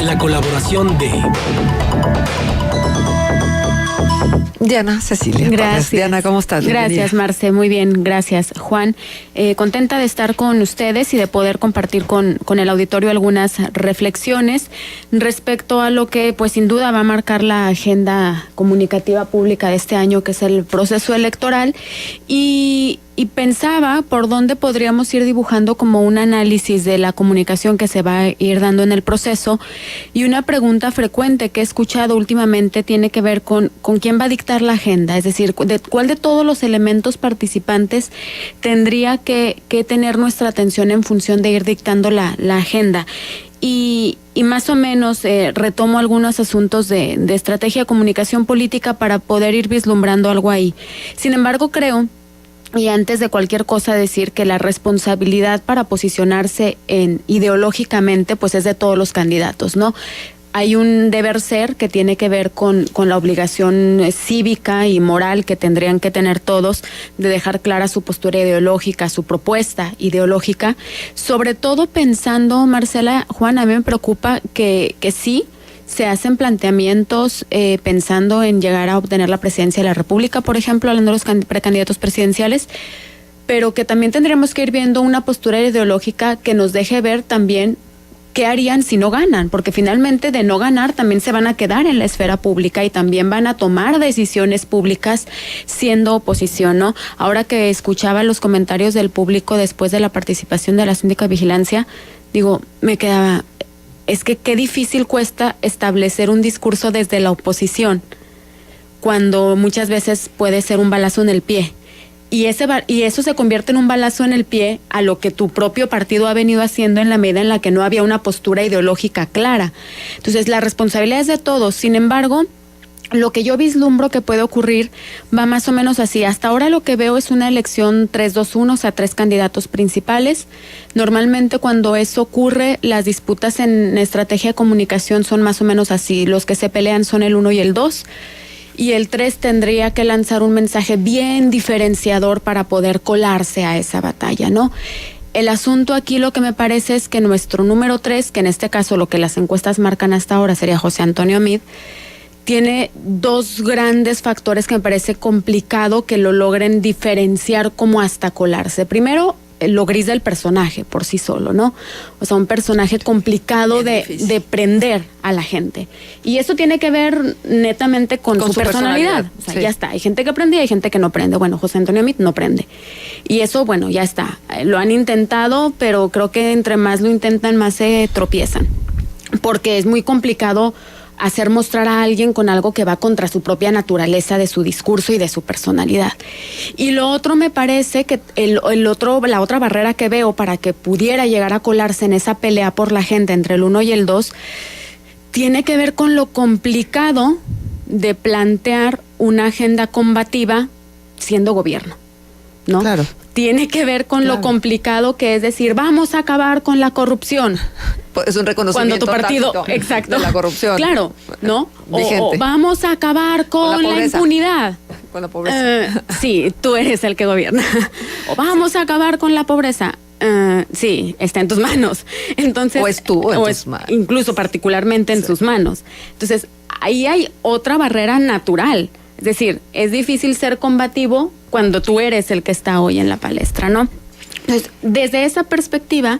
la colaboración de Diana Cecilia. Gracias. Diana, ¿cómo estás? Gracias, Marce. Muy bien, gracias, Juan. Contenta de estar con ustedes y de poder compartir con el auditorio algunas reflexiones respecto a lo que, pues, sin duda va a marcar la agenda comunicativa pública de este año, que es el proceso electoral. Y pensaba por dónde podríamos ir dibujando como un análisis de la comunicación que se va a ir dando en el proceso. Y una pregunta frecuente que he escuchado últimamente tiene que ver con quién va a dictar la agenda, es decir, cuál de todos los elementos participantes tendría que tener nuestra atención en función de ir dictando la agenda. Y más o menos retomo algunos asuntos de estrategia de comunicación política para poder ir vislumbrando algo ahí. Sin embargo, creo, y antes de cualquier cosa decir que la responsabilidad para posicionarse ideológicamente pues es de todos los candidatos, ¿no? Hay un deber ser que tiene que ver con la obligación cívica y moral que tendrían que tener todos de dejar clara su postura ideológica, su propuesta ideológica, sobre todo pensando, Marcela, Juan, a mí me preocupa que sí se hacen planteamientos pensando en llegar a obtener la presidencia de la República, por ejemplo, hablando de los precandidatos presidenciales, pero que también tendremos que ir viendo una postura ideológica que nos deje ver también qué harían si no ganan, porque finalmente de no ganar también se van a quedar en la esfera pública y también van a tomar decisiones públicas siendo oposición, ¿no? Ahora que escuchaba los comentarios del público después de la participación de la síndica de vigilancia, digo, me quedaba, es que qué difícil cuesta establecer un discurso desde la oposición, cuando muchas veces puede ser un balazo en el pie. Y eso se convierte en un balazo en el pie a lo que tu propio partido ha venido haciendo en la medida en la que no había una postura ideológica clara. Entonces, la responsabilidad es de todos. Sin embargo, lo que yo vislumbro que puede ocurrir va más o menos así. Hasta ahora lo que veo es una elección 3-2-1, o sea, 3 candidatos principales. Normalmente cuando eso ocurre, las disputas en estrategia de comunicación son más o menos así. Los que se pelean son el 1 y el 2. Y el 3 tendría que lanzar un mensaje bien diferenciador para poder colarse a esa batalla, ¿no? El asunto aquí lo que me parece es que nuestro número 3, que en este caso lo que las encuestas marcan hasta ahora sería José Antonio Meade, tiene 2 grandes factores que me parece complicado que lo logren diferenciar como hasta colarse. Primero, lo gris del personaje por sí solo, ¿no? O sea, un personaje complicado de prender a la gente. Y eso tiene que ver netamente con su personalidad. O sea, sí, ya está. Hay gente que prende y hay gente que no prende. Bueno, José Antonio Meade no prende. Y eso, bueno, ya está. Lo han intentado, pero creo que entre más lo intentan, más se tropiezan. Porque es muy complicado hacer mostrar a alguien con algo que va contra su propia naturaleza de su discurso y de su personalidad. Y lo otro me parece que la otra barrera que veo para que pudiera llegar a colarse en esa pelea por la gente entre el 1 y el 2 tiene que ver con lo complicado de plantear una agenda combativa siendo gobierno, ¿no? Claro. Tiene que ver con lo complicado que es decir, vamos a acabar con la corrupción. Es un reconocimiento cuando tu partido, exacto, de la corrupción. Claro, ¿no? O vamos a acabar con la impunidad. Con la pobreza. Sí, tú eres el que gobierna. O vamos a acabar con la pobreza. Sí, está en tus manos. Entonces, o estuvo en tus manos. Incluso particularmente en sus manos. Entonces, ahí hay otra barrera natural. Es decir, es difícil ser combativo cuando tú eres el que está hoy en la palestra, ¿no? Entonces, desde esa perspectiva,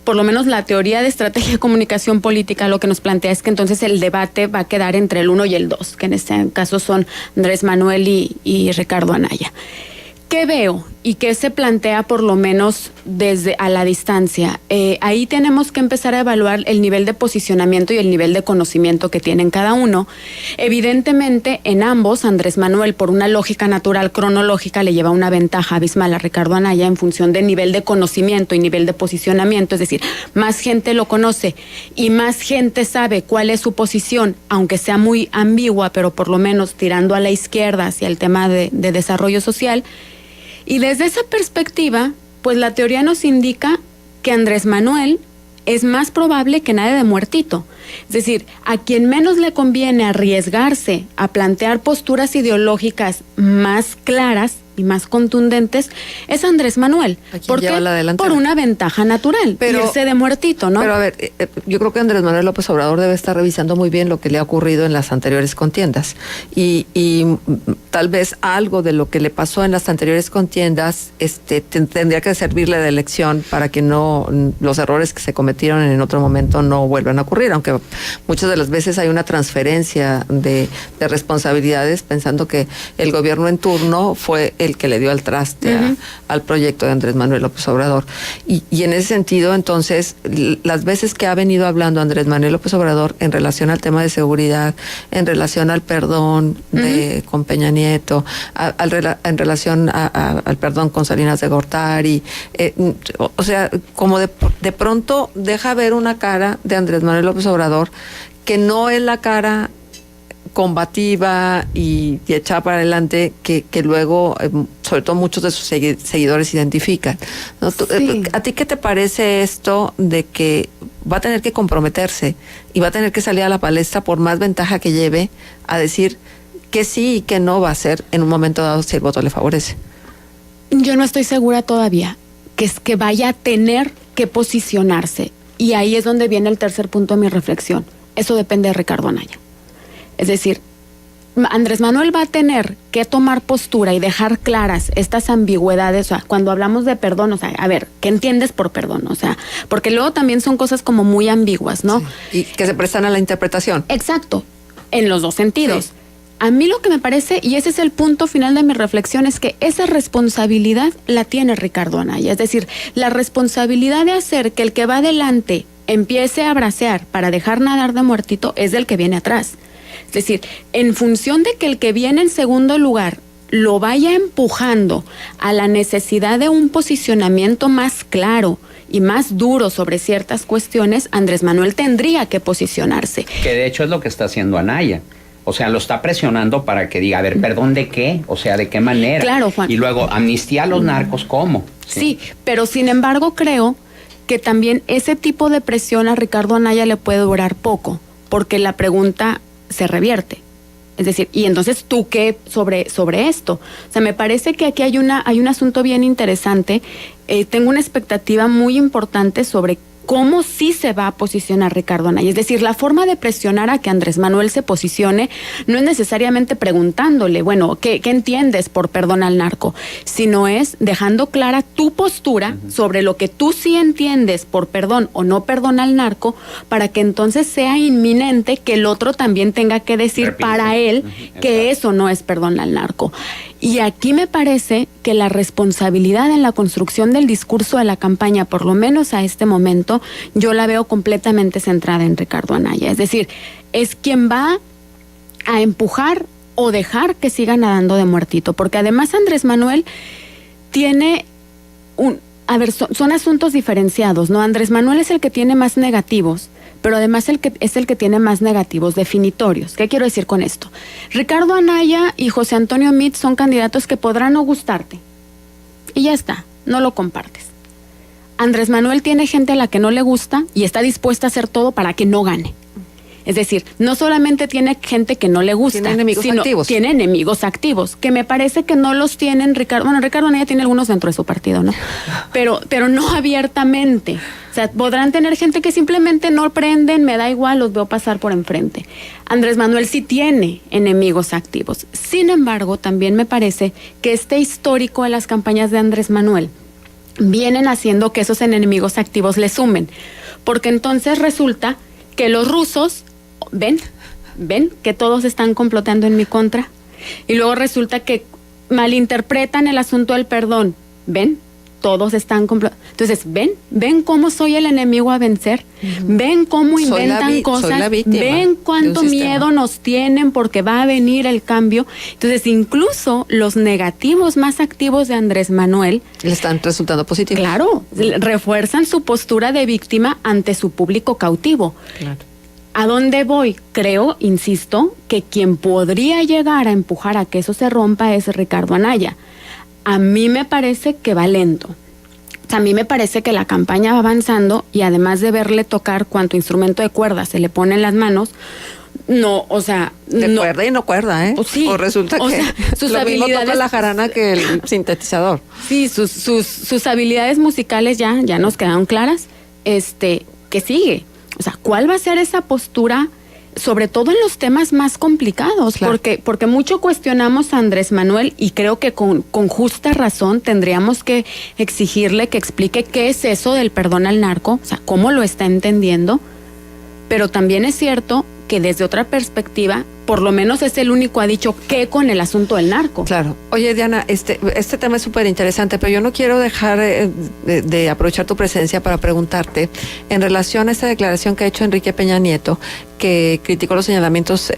por lo menos la teoría de estrategia de comunicación política lo que nos plantea es que entonces el debate va a quedar entre el 1 y el 2, que en este caso son Andrés Manuel y Ricardo Anaya. ¿Qué veo y qué se plantea por lo menos desde a la distancia? Ahí tenemos que empezar a evaluar el nivel de posicionamiento y el nivel de conocimiento que tienen cada uno. Evidentemente, en ambos, Andrés Manuel, por una lógica natural cronológica, le lleva una ventaja abismal a Ricardo Anaya en función del nivel de conocimiento y nivel de posicionamiento. Es decir, más gente lo conoce y más gente sabe cuál es su posición, aunque sea muy ambigua, pero por lo menos tirando a la izquierda hacia el tema de desarrollo social. Y desde esa perspectiva, pues la teoría nos indica que Andrés Manuel es más probable que nadie de muertito. Es decir, a quien menos le conviene arriesgarse a plantear posturas ideológicas más claras y más contundentes es Andrés Manuel. ¿Por qué? Por una ventaja natural, irse de muertito, ¿no? Pero a ver, yo creo que Andrés Manuel López Obrador debe estar revisando muy bien lo que le ha ocurrido en las anteriores contiendas y tal vez algo de lo que le pasó en las anteriores contiendas tendría que servirle de lección para que no los errores que se cometieron en otro momento no vuelvan a ocurrir, aunque muchas de las veces hay una transferencia de responsabilidades pensando que el gobierno en turno fue el que le dio al traste al proyecto de Andrés Manuel López Obrador. Y en ese sentido, entonces, las veces que ha venido hablando Andrés Manuel López Obrador en relación al tema de seguridad, en relación al perdón con Peña Nieto, en relación al perdón con Salinas de Gortari, o sea, como de pronto deja ver una cara de Andrés Manuel López Obrador que no es la cara combativa y echada para adelante que luego, sobre todo muchos de sus seguidores identifican, ¿no? Sí. ¿A ti qué te parece esto de que va a tener que comprometerse y va a tener que salir a la palestra por más ventaja que lleve a decir que sí y que no va a hacer en un momento dado si el voto le favorece? Yo no estoy segura todavía que vaya a tener que posicionarse, y ahí es donde viene el tercer punto de mi reflexión. Eso depende de Ricardo Anaya. Es decir, Andrés Manuel va a tener que tomar postura y dejar claras estas ambigüedades. O sea, cuando hablamos de perdón, o sea, a ver, ¿qué entiendes por perdón? O sea, porque luego también son cosas como muy ambiguas, ¿no? Sí. Y que se prestan a la interpretación. Exacto, en los dos sentidos. Sí. A mí lo que me parece, y ese es el punto final de mi reflexión, es que esa responsabilidad la tiene Ricardo Anaya. Es decir, la responsabilidad de hacer que el que va adelante empiece a bracear para dejar nadar de muertito es del que viene atrás. Es decir, en función de que el que viene en segundo lugar lo vaya empujando a la necesidad de un posicionamiento más claro y más duro sobre ciertas cuestiones, Andrés Manuel tendría que posicionarse. Que de hecho es lo que está haciendo Anaya. O sea, lo está presionando para que diga, a ver, ¿perdón de qué? O sea, ¿de qué manera? Claro, Juan. Y luego, amnistía a los narcos, ¿cómo? Sí, pero sin embargo creo que también ese tipo de presión a Ricardo Anaya le puede durar poco, porque la pregunta se revierte. Es decir, ¿y entonces tú qué sobre esto? O sea, me parece que aquí hay un asunto bien interesante. Tengo una expectativa muy importante sobre cómo sí se va a posicionar Ricardo Anaya. Es decir, la forma de presionar a que Andrés Manuel se posicione no es necesariamente preguntándole, bueno, ¿qué entiendes por perdón al narco? Sino es dejando clara tu postura sobre lo que tú sí entiendes por perdón o no perdón al narco, para que entonces sea inminente que el otro también tenga que decir para él que eso no es perdón al narco. Y aquí me parece que la responsabilidad en la construcción del discurso de la campaña, por lo menos a este momento, yo la veo completamente centrada en Ricardo Anaya. Es decir, es quien va a empujar o dejar que siga nadando de muertito. Porque además Andrés Manuel tiene son asuntos diferenciados, ¿no? Andrés Manuel es el que tiene más negativos, pero además es el que tiene más negativos definitorios. ¿Qué quiero decir con esto? Ricardo Anaya y José Antonio Meade son candidatos que podrán no gustarte. Y ya está, no lo compartes. Andrés Manuel tiene gente a la que no le gusta y está dispuesta a hacer todo para que no gane. Es decir, no solamente tiene gente que no le gusta, tiene enemigos activos. Tiene enemigos activos, que me parece que no los tienen Ricardo. Bueno, Ricardo Anaya tiene algunos dentro de su partido, ¿no? Pero no abiertamente. O sea, podrán tener gente que simplemente no prenden, me da igual, los veo pasar por enfrente. Andrés Manuel sí tiene enemigos activos. Sin embargo, también me parece que este histórico de las campañas de Andrés Manuel vienen haciendo que esos enemigos activos le sumen. Porque entonces resulta que los rusos ven que todos están complotando en mi contra, y luego resulta que malinterpretan el asunto del perdón, todos están complotando. Entonces, ven cómo soy el enemigo a vencer, ven cómo inventan cosas, ven cuánto miedo nos tienen porque va a venir el cambio. Entonces, incluso los negativos más activos de Andrés Manuel le están resultando positivos. Claro, refuerzan su postura de víctima ante su público cautivo. Claro. ¿A dónde voy? Creo, insisto, que quien podría llegar a empujar a que eso se rompa es Ricardo Anaya. A mí me parece que va lento. O sea, a mí me parece que la campaña va avanzando, y además de verle tocar cuánto instrumento de cuerda se le pone en las manos, No, o sea, De no. cuerda y no cuerda, ¿eh? Pues sí. O resulta O que sea, sus lo mismo toca habilidades- la jarana que el sintetizador. Sí, sus habilidades musicales ya nos quedaron claras. ¿Qué sigue? O sea, ¿cuál va a ser esa postura? Sobre todo en los temas más complicados, Claro. porque mucho cuestionamos a Andrés Manuel y creo que con justa razón tendríamos que exigirle que explique qué es eso del perdón al narco, o sea, cómo lo está entendiendo, pero también es cierto que desde otra perspectiva, por lo menos es el único ha dicho qué con el asunto del narco. Claro. Oye, Diana, este tema es súper interesante, pero yo no quiero dejar de aprovechar tu presencia para preguntarte en relación a esta declaración que ha hecho Enrique Peña Nieto, que criticó los señalamientos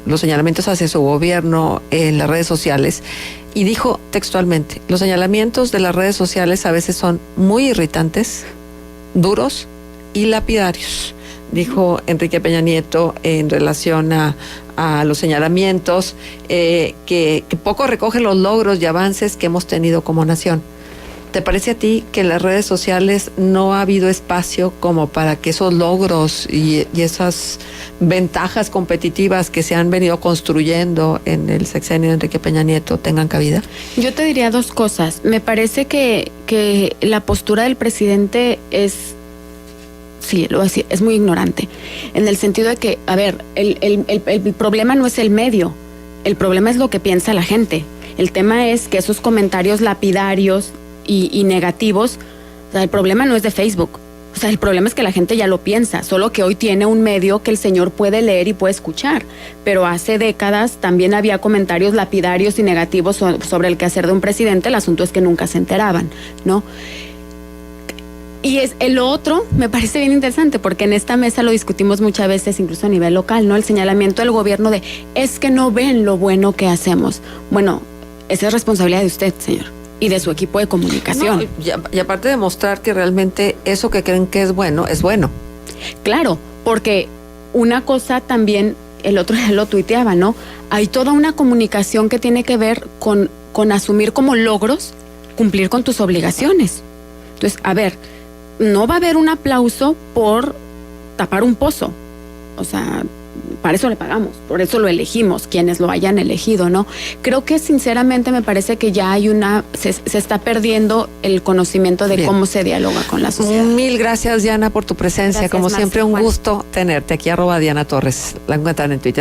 los señalamientos hacia su gobierno en las redes sociales y dijo textualmente: los señalamientos de las redes sociales a veces son muy irritantes, duros y lapidarios. Dijo Enrique Peña Nieto en relación a los señalamientos, que poco recoge los logros y avances que hemos tenido como nación. ¿Te parece a ti que en las redes sociales no ha habido espacio como para que esos logros y esas ventajas competitivas que se han venido construyendo en el sexenio de Enrique Peña Nieto tengan cabida? Yo te diría dos cosas. Me parece que la postura del presidente sí, lo voy a decir, es muy ignorante, en el sentido de que, a ver, el problema no es el medio, el problema es lo que piensa la gente. El tema es que esos comentarios lapidarios y negativos, o sea, el problema no es de Facebook, o sea, el problema es que la gente ya lo piensa, solo que hoy tiene un medio que el señor puede leer y puede escuchar, pero hace décadas también había comentarios lapidarios y negativos sobre el quehacer de un presidente, el asunto es que nunca se enteraban, ¿no? Y lo otro me parece bien interesante porque en esta mesa lo discutimos muchas veces, incluso a nivel local, ¿no? El señalamiento del gobierno de es que no ven lo bueno que hacemos. Bueno, esa es responsabilidad de usted, señor, y de su equipo de comunicación. No, y aparte de mostrar que realmente eso que creen que es bueno. Claro, porque una cosa también, el otro día lo tuiteaba, ¿no? Hay toda una comunicación que tiene que ver con asumir como logros, cumplir con tus obligaciones. Entonces, a ver, no va a haber un aplauso por tapar un pozo. O sea, para eso le pagamos, por eso lo elegimos, quienes lo hayan elegido, ¿no? Creo que sinceramente me parece que ya hay se está perdiendo el conocimiento de cómo se dialoga con la sociedad. Mil gracias, Diana, por tu presencia. Gracias, Como Marcia, siempre, un Juan. gusto tenerte aquí. @Diana Torres. La encuentran en Twitter.